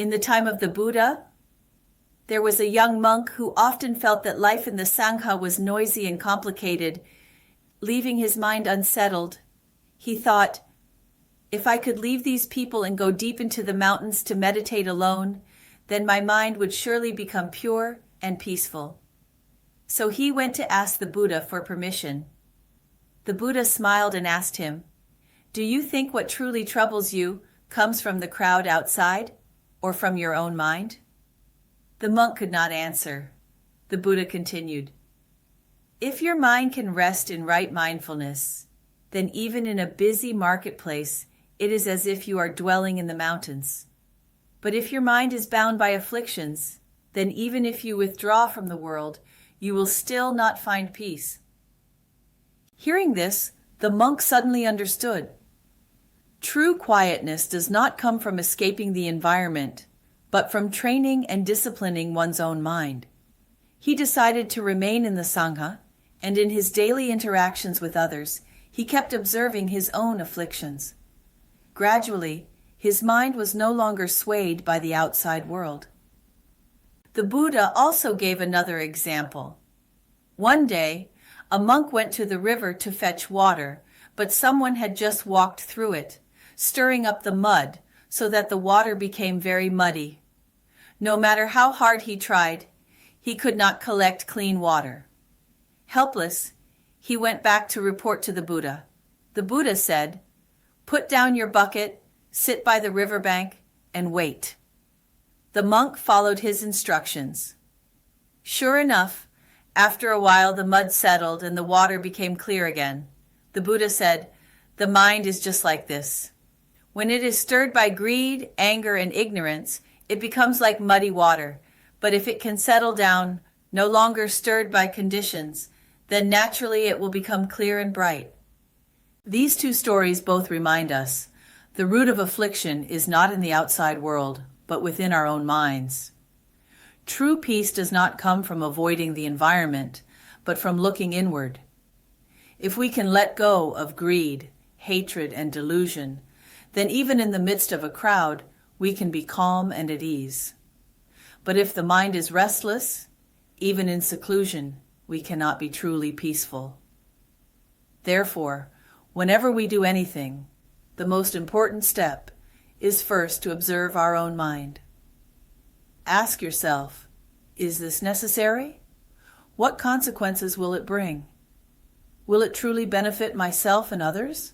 In the time of the Buddha, there was a young monk who often felt that life in the Sangha was noisy and complicated, leaving his mind unsettled. He thought, if I could leave these people and go deep into the mountains to meditate alone, then my mind would surely become pure and peaceful. So he went to ask the Buddha for permission. The Buddha smiled and asked him, "Do you think what truly troubles you comes from the crowd outside or from your own mind?" The monk could not answer. The Buddha continued, "If your mind can rest in right mindfulness, then even in a busy marketplace, it is as if you are dwelling in the mountains. But if your mind is bound by afflictions, then even if you withdraw from the world, you will still not find peace." Hearing this, the monk suddenly understood. True quietness does not come from escaping the environment, but from training and disciplining one's own mind. He decided to remain in the Sangha, and in his daily interactions with others, he kept observing his own afflictions. Gradually, his mind was no longer swayed by the outside world. The Buddha also gave another example. One day, a monk went to the river to fetch water, but someone had just walked through it, stirring up the mud so that the water became very muddy. No matter how hard he tried, he could not collect clean water. Helpless, he went back to report to the Buddha. The Buddha said, "Put down your bucket, sit by the riverbank, and wait." The monk followed his instructions. Sure enough, after a while the mud settled and the water became clear again. The Buddha said, "The mind is just like this. When it is stirred by greed, anger, and ignorance, it becomes like muddy water. But if it can settle down, no longer stirred by conditions, then naturally it will become clear and bright." These two stories both remind us the root of affliction is not in the outside world, but within our own minds. True peace does not come from avoiding the environment, but from looking inward. If we can let go of greed, hatred, and delusion, then even in the midst of a crowd, we can be calm and at ease. But if the mind is restless, even in seclusion, we cannot be truly peaceful. Therefore, whenever we do anything, the most important step is first to observe our own mind. Ask yourself, is this necessary? What consequences will it bring? Will it truly benefit myself and others?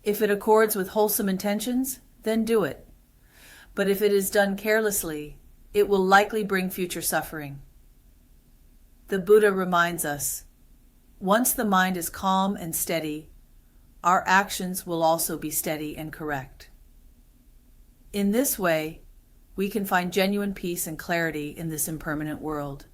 If it accords with wholesome intentions, then do it. But if it is done carelessly, it will likely bring future suffering. The Buddha reminds us, once the mind is calm and steady, our actions will also be steady and correct. In this way, we can find genuine peace and clarity in this impermanent world.